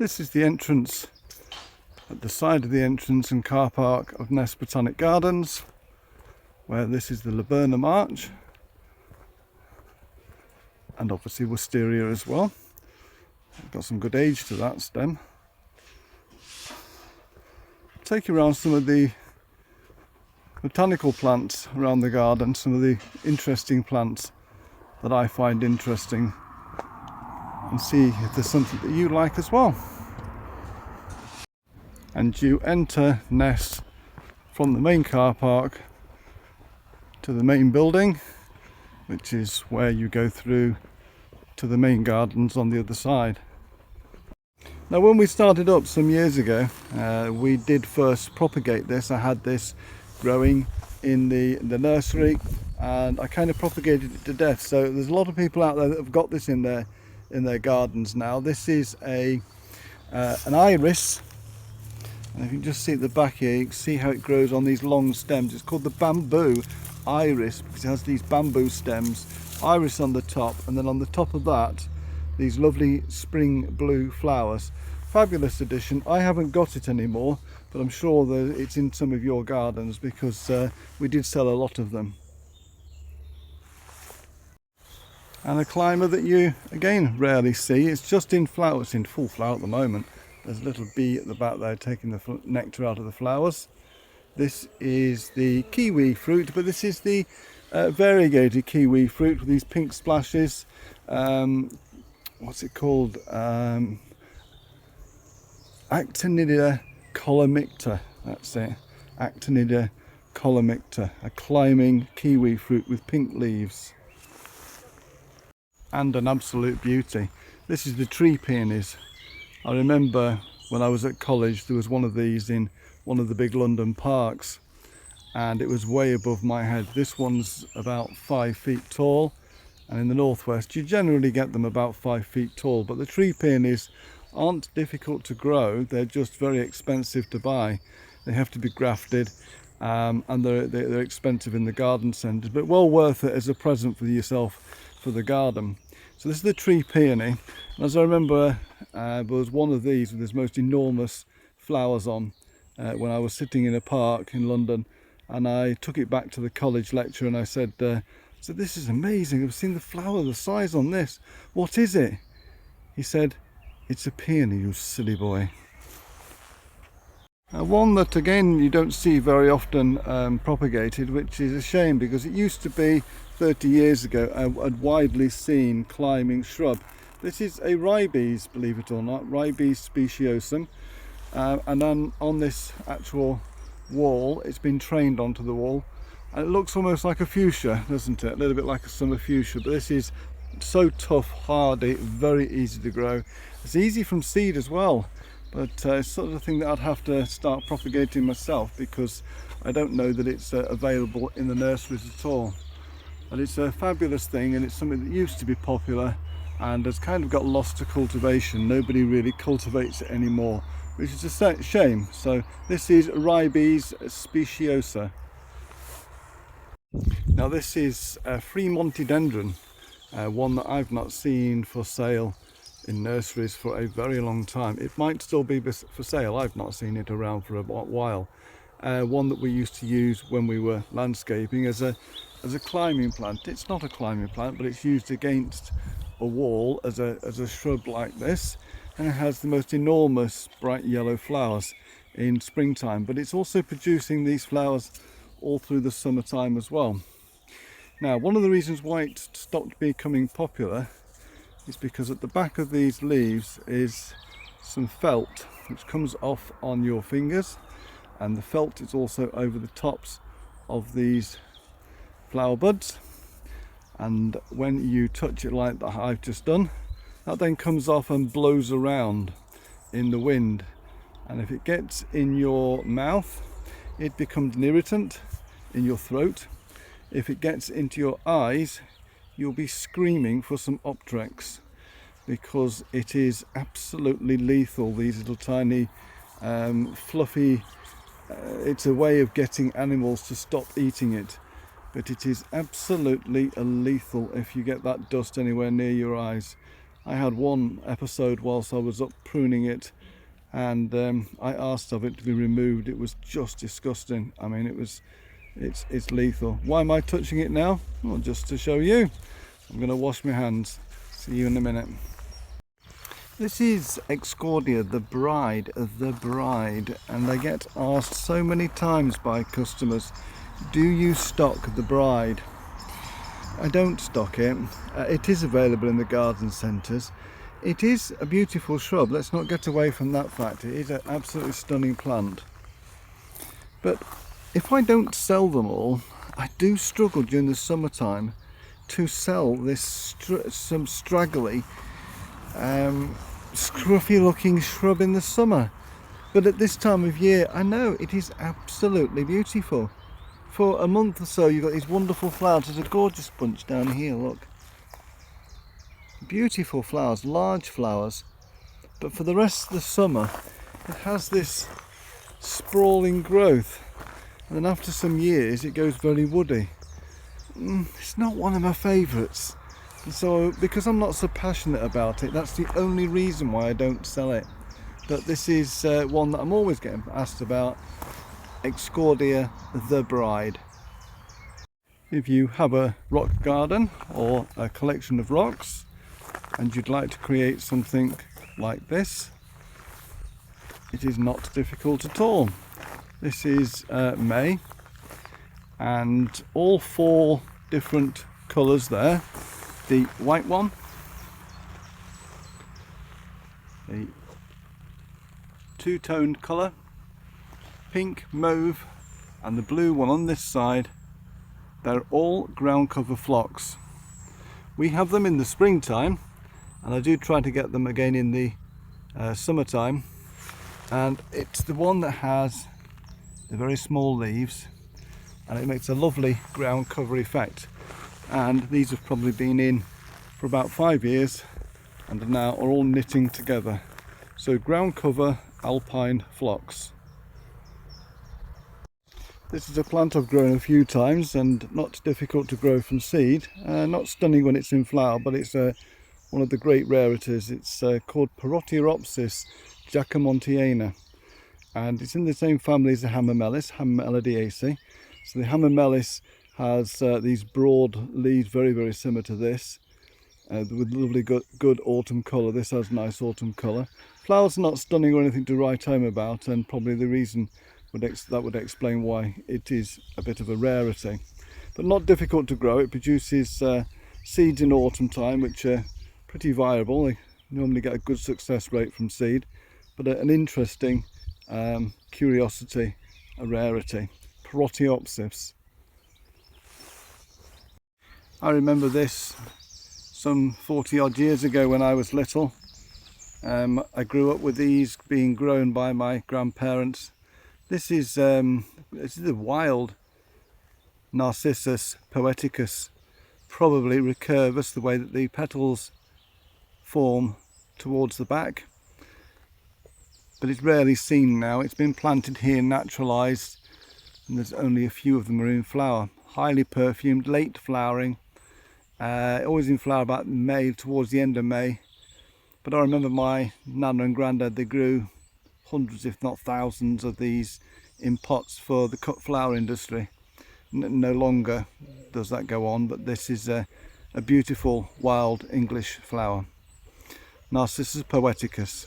This is the entrance, at the side of the entrance and car park of Ness Botanic Gardens, where this is the laburnum arch, and obviously wisteria as well. Got some good age to that stem. Take you around some of the botanical plants around the garden, some of the interesting plants that I find interesting, and see if there's something that you like as well. And you enter Ness from the main car park to the main building, which is where you go through to the main gardens on the other side. Now, when we started up some years ago, we did first propagate this. I had this growing in the nursery, and I kind of propagated it to death. So there's a lot of people out there that have got this in their gardens now. This is an iris, and if you can just see at the back here, you can see how it grows on these long stems. It's called the bamboo iris because it has these bamboo stems, iris on the top, and then on the top of that, these lovely spring blue flowers. Fabulous addition. I haven't got it anymore, but I'm sure that it's in some of your gardens because we did sell a lot of them. And a climber that you again rarely see. It's just in flower. It's in full flower at the moment. There's a little bee at the back there taking the nectar out of the flowers. This is the kiwi fruit, but this is the variegated kiwi fruit with these pink splashes. What's it called? Actinida colomicta. That's it. Actinida colomicta, a climbing kiwi fruit with pink leaves. And an absolute beauty. This is the tree peonies. I remember when I was at college, there was one of these in one of the big London parks, and it was way above my head. This one's about 5 feet tall, and in the northwest you generally get them about 5 feet tall. But the tree peonies aren't difficult to grow, they're just very expensive to buy. They have to be grafted, and they're expensive in the garden centres, but well worth it as a present for yourself for the garden. So this is the tree peony, and as I remember, there was one of these with its most enormous flowers on when I was sitting in a park in London, and I took it back to the college lecturer and I said, this is amazing, I've seen the flower, the size on this, what is it? He said, it's a peony, you silly boy. One that again you don't see very often propagated, which is a shame because it used to be 30 years ago a widely seen climbing shrub. This is a ribes, believe it or not, ribes speciosum, and then on this actual wall, it's been trained onto the wall, and it looks almost like a fuchsia, doesn't it? A little bit like a summer fuchsia, but this is so tough, hardy, very easy to grow. It's easy from seed as well, but it's sort of thing that I'd have to start propagating myself because I don't know that it's available in the nurseries at all. But it's a fabulous thing, and it's something that used to be popular and has kind of got lost to cultivation. Nobody really cultivates it anymore, which is a shame. So this is ribes speciosa. Now this is a Fremontodendron, one that I've not seen for sale in nurseries for a very long time. It might still be for sale, I've not seen it around for a while. One that we used to use when we were landscaping as a climbing plant. It's not a climbing plant, but it's used against a wall as a shrub like this, and it has the most enormous bright yellow flowers in springtime, but it's also producing these flowers all through the summertime as well. Now, one of the reasons why it stopped becoming popular is because at the back of these leaves is some felt which comes off on your fingers, and the felt is also over the tops of these flower buds, and when you touch it like that I've just done, that then comes off and blows around in the wind, and if it gets in your mouth it becomes an irritant in your throat. If it gets into your eyes, you'll be screaming for some Optrex because it is absolutely lethal. These little tiny fluffy, it's a way of getting animals to stop eating it, but it is absolutely lethal if you get that dust anywhere near your eyes. I had one episode whilst I was up pruning it, and I asked of it to be removed. It was just disgusting. I mean, it's lethal. Why am I touching it now? Well, just to show you. I'm going to wash my hands. See you in a minute. This is Excordia, the bride, and I get asked so many times by customers, do you stock the bride? I don't stock it. It is available in the garden centres. It is a beautiful shrub, let's not get away from that fact. It is an absolutely stunning plant. But if I don't sell them all, I do struggle during the summertime to sell this some straggly, scruffy looking shrub in the summer. But at this time of year, I know it is absolutely beautiful. For a month or so, you've got these wonderful flowers. There's a gorgeous bunch down here, look. Beautiful flowers, large flowers. But for the rest of the summer, it has this sprawling growth. And then after some years, it goes very woody. It's not one of my favourites. So, because I'm not so passionate about it, that's the only reason why I don't sell it. But this is one that I'm always getting asked about. Excordia, the bride. If you have a rock garden or a collection of rocks and you'd like to create something like this, it is not difficult at all. This is May, and all 4 different colours there. The white one, the two-toned colour, pink, mauve, and the blue one on this side. They're all ground cover phlox. We have them in the springtime, and I do try to get them again in the summertime, and it's the one that has the very small leaves, and it makes a lovely ground cover effect. And these have probably been in for about 5 years and now are all knitting together. So ground cover alpine phlox. This is a plant I've grown a few times and not difficult to grow from seed. Not stunning when it's in flower, but it's one of the great rarities. It's called Paroteuropsis jacomontiana, and it's in the same family as the Hamamelis, Hamamellidaceae. So the Hamamelis has these broad leaves, very, very similar to this, with lovely good autumn colour. This has nice autumn colour. Flowers are not stunning or anything to write home about, and probably the reason that would explain why it is a bit of a rarity. But not difficult to grow. It produces seeds in autumn time, which are pretty viable. They normally get a good success rate from seed, but an interesting curiosity, a rarity. Paroteuropsis. I remember this some 40 odd years ago when I was little. I grew up with these being grown by my grandparents. This is a wild Narcissus poeticus, probably recurvus, the way that the petals form towards the back. But it's rarely seen now. It's been planted here, naturalised, and there's only a few of them are in flower. Highly perfumed, late flowering, always in flower about May, towards the end of May. But I remember my nana and granddad, they grew hundreds if not thousands of these in pots for the cut flower industry. No longer does that go on, but this is a beautiful wild English flower. Narcissus poeticus.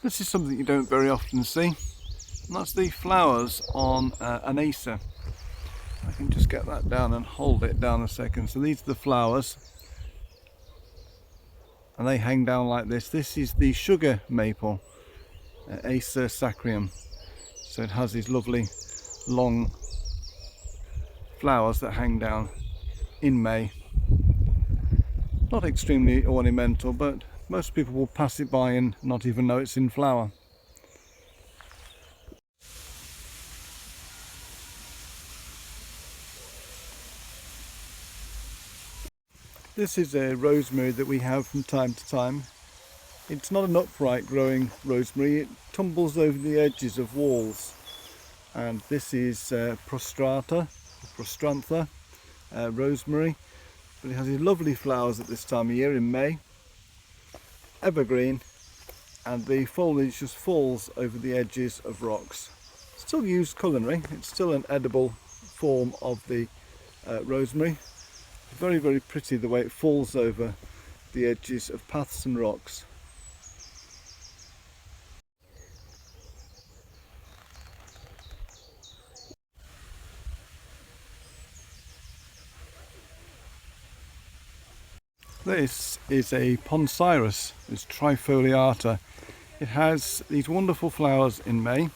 This is something you don't very often see, and that's the flowers on an acer. I can just get that down and hold it down a second. So these are the flowers, and they hang down like this. This is the sugar maple, Acer saccharum. So it has these lovely long flowers that hang down in May. Not extremely ornamental, but most people will pass it by and not even know it's in flower. This is a rosemary that we have from time to time. It's not an upright growing rosemary, it tumbles over the edges of walls. and this is prostrantha, rosemary, but it has these lovely flowers at this time of year in May, evergreen, and the foliage just falls over the edges of rocks. Still used culinary, it's still an edible form of the rosemary. Very, very pretty the way it falls over the edges of paths and rocks. This is a Poncirus, it's trifoliata. It has these wonderful flowers in May.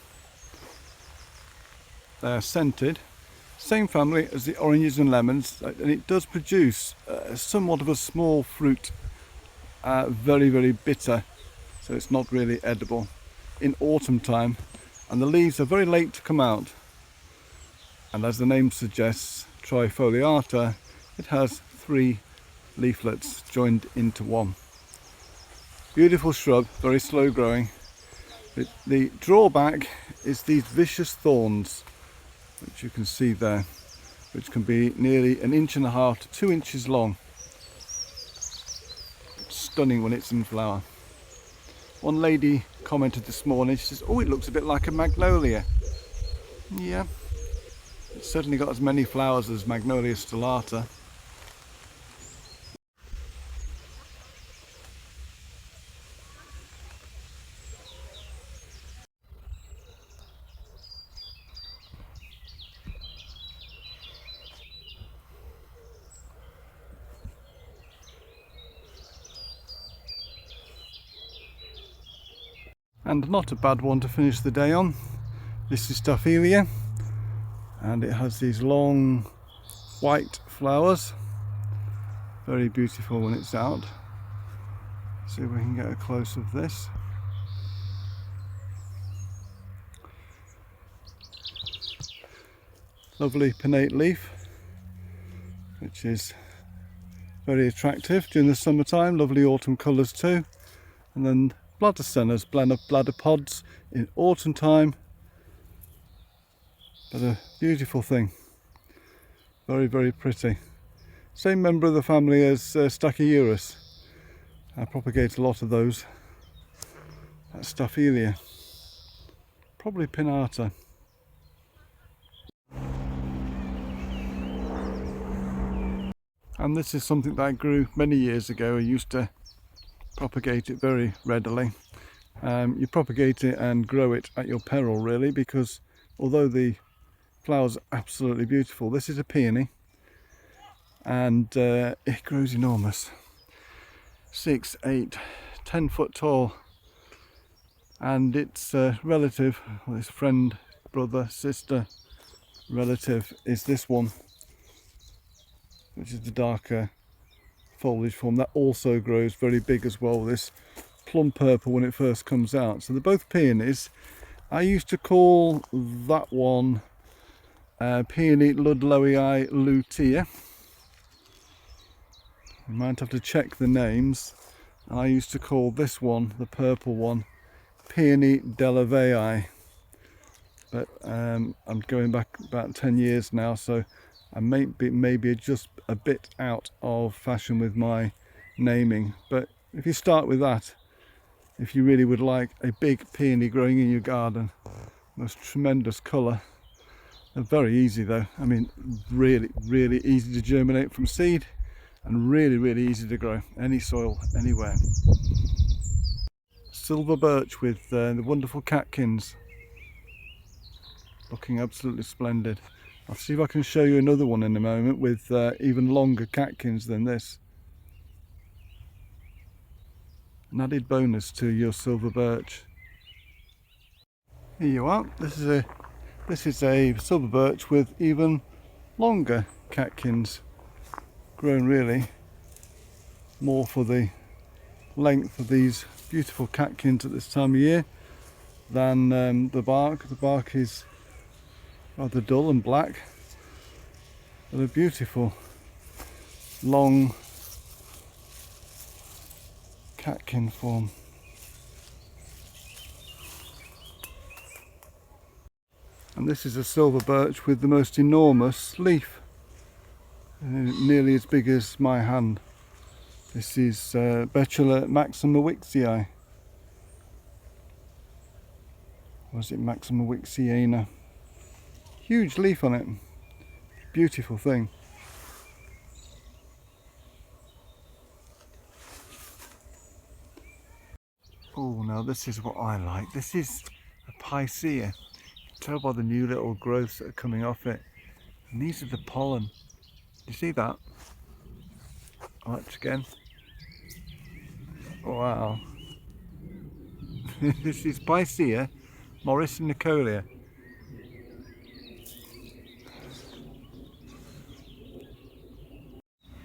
They're scented, same family as the oranges and lemons, and it does produce somewhat of a small fruit, very, very bitter, so it's not really edible in autumn time, and the leaves are very late to come out, and as the name suggests, trifoliata, it has 3 leaflets joined into one. Beautiful shrub, very slow growing. The drawback is these vicious thorns, which you can see there, which can be nearly 1.5 inches to 2 inches long. Stunning when it's in flower. One lady commented this morning, she says, "Oh, it looks a bit like a magnolia." Yeah, it's certainly got as many flowers as Magnolia stellata. And not a bad one to finish the day on. This is Staphylia, and it has these long white flowers. Very beautiful when it's out. See if we can get a close of this. Lovely pinnate leaf, which is very attractive during the summertime. Lovely autumn colours too. And then bladdersennas, bladder pods in autumn time. But a beautiful thing. Very, very pretty. Same member of the family as Stachyurus. I propagate a lot of those. That's Staphylia. Probably pinnata. And this is something that I grew many years ago. I used to propagate it very readily. You propagate it and grow it at your peril, really, because although the flowers are absolutely beautiful, this is a peony, and it grows enormous. 6, 8, 10 foot tall, and its relative, well, its friend, brother, sister, relative is this one, which is the darker foliage form. That also grows very big as well, this plum purple when it first comes out. So they're both peonies. I used to call that one Peony Ludlowii lutea. You might have to check the names. I used to call this one, the purple one, Peony delavei. But I'm going back about 10 years now, so I may be just a bit out of fashion with my naming. But if you start with that, if you really would like a big peony growing in your garden, most tremendous colour. They're very easy though. I mean, really, really easy to germinate from seed, and really, really easy to grow any soil, anywhere. Silver birch with the wonderful catkins, looking absolutely splendid. I'll see if I can show you another one in a moment with even longer catkins than this. An added bonus to your silver birch. Here you are. This is a silver birch with even longer catkins, grown really more for the length of these beautiful catkins at this time of year than the bark. The bark is rather dull and black, but a beautiful long catkin form. And this is a silver birch with the most enormous leaf, nearly as big as my hand. This is Betula Maxima Wixii. Or is it Maxima Wixiana? Huge leaf on it. Beautiful thing. Oh, now this is what I like. This is a Picea. You can tell by the new little growths that are coming off it. And these are the pollen. You see that? Watch again. Wow. This is Picea morrisonicolia.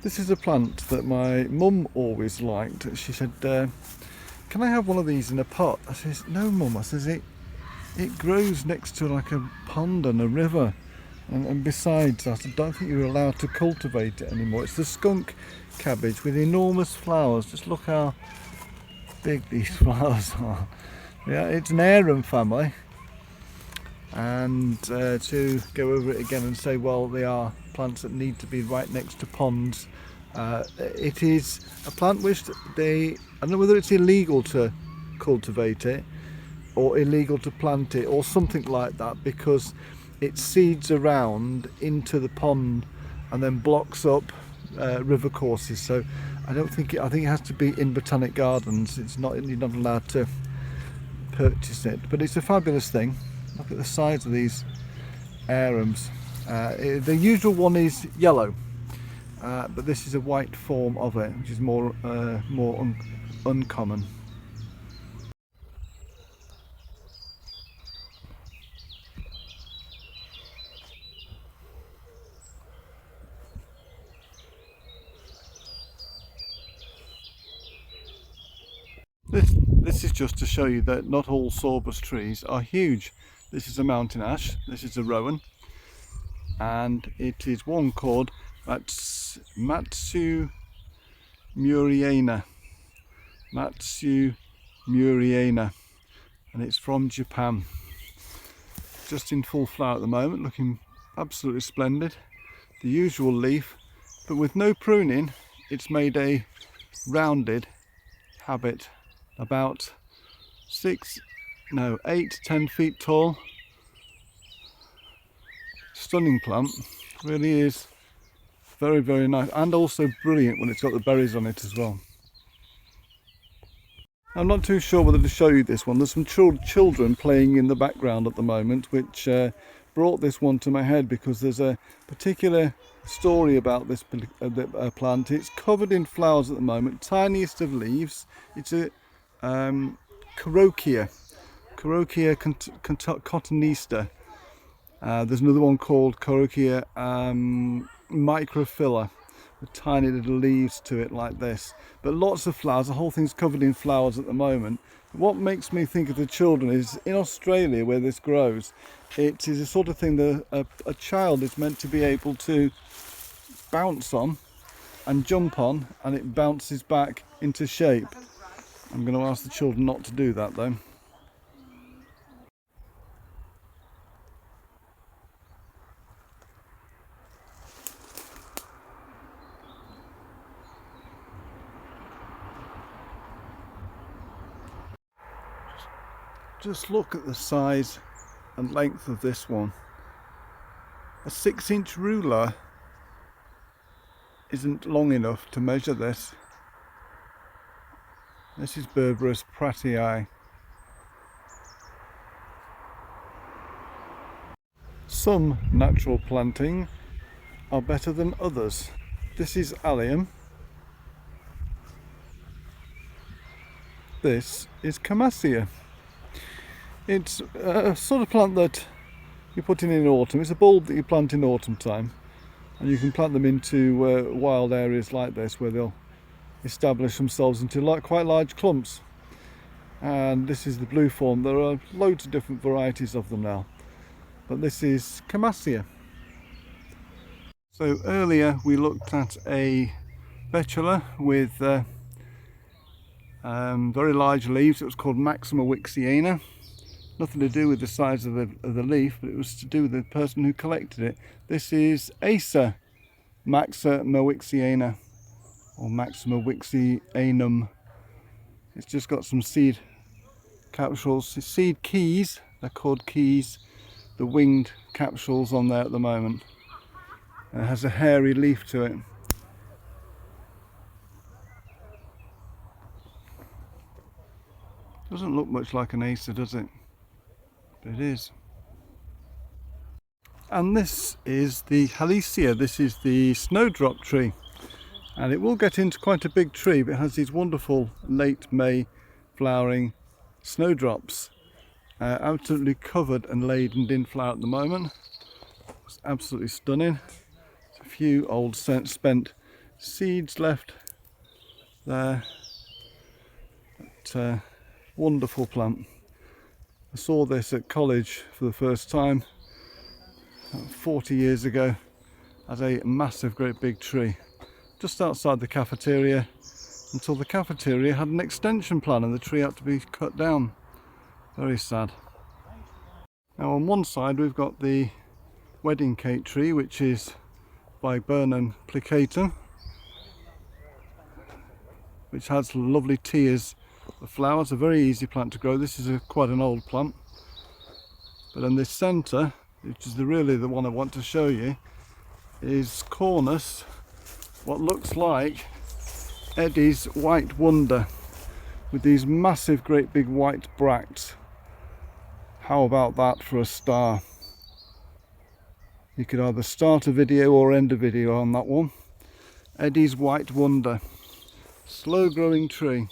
This is a plant that my mum always liked. She said, can I have one of these in a pot? I says, no mum. I says, it grows next to like a pond and a river. And besides that, I don't think you're allowed to cultivate it anymore. It's the skunk cabbage with enormous flowers. Just look how big these flowers are. Yeah, it's an arum family. And to go over it again and say, well, they are plants that need to be right next to ponds. It is a plant which I don't know whether it's illegal to cultivate it or illegal to plant it or something like that, because it seeds around into the pond and then blocks up river courses. So I think it has to be in botanic gardens. You're not allowed to purchase it, but it's a fabulous thing. Look at the size of these arums. The usual one is yellow, but this is a white form of it, which is more uncommon. This is just to show you that not all sorbus trees are huge. This is a mountain ash, this is a rowan, and it is one called Matsu Muriana. Matsu Muriana, and it's from Japan. Just in full flower at the moment, looking absolutely splendid. The usual leaf, but with no pruning, it's made a rounded habit, about 8-10 feet tall. Stunning plant, really is very, very nice, and also brilliant when it's got the berries on it as well. I'm not too sure whether to show you this one. There's some children playing in the background at the moment, which brought this one to my head because there's a particular story about this plant. It's covered in flowers at the moment, tiniest of leaves. It's a Corokia cotonista. There's another one called Corokia microphylla, with tiny little leaves to it like this, but lots of flowers. The whole thing's covered in flowers at the moment. What makes me think of the children is in Australia, where this grows, it is a sort of thing that a child is meant to be able to bounce on and jump on, and it bounces back into shape. I'm going to ask the children not to do that though. Just look at the size and length of this one. A 6-inch ruler isn't long enough to measure this. This is Berberis prattii. Some natural planting are better than others. This is allium. This is Camassia. It's a sort of plant that you put in autumn. It's a bulb that you plant in autumn time, and you can plant them into wild areas like this where they'll establish themselves into quite large clumps. And this is the blue form. There are loads of different varieties of them now, but this is Camassia. So earlier we looked at a betula with very large leaves. It was called Maxima Wixiana. Nothing to do with the size of the leaf, but it was to do with the person who collected it. This is Acer Maxa Mowixiana, or Maxima Wixianum. It's just got some seed capsules, seed keys, they're called keys, the winged capsules on there at the moment. It has a hairy leaf to it. Doesn't look much like an Acer, does it? But it is. And this is the Halesia. This is the snowdrop tree, and it will get into quite a big tree, but it has these wonderful late May flowering snowdrops, absolutely covered and laden in flower at the moment. It's absolutely stunning. There's a few old spent seeds left there. But, wonderful plant. I saw this at college for the first time 40 years ago as a massive, great big tree just outside the cafeteria, until the cafeteria had an extension plan and the tree had to be cut down. Very sad. Now on one side we've got the wedding cake tree, which is Viburnum plicatum, which has lovely tiers of flowers. A very easy plant to grow. This is quite an old plant. But in this centre, which is really the one I want to show you, is Cornus, what looks like Eddie's White Wonder, with these massive great big white bracts. How about that for a star? You could either start a video or end a video on that one. Eddie's White Wonder, slow growing tree.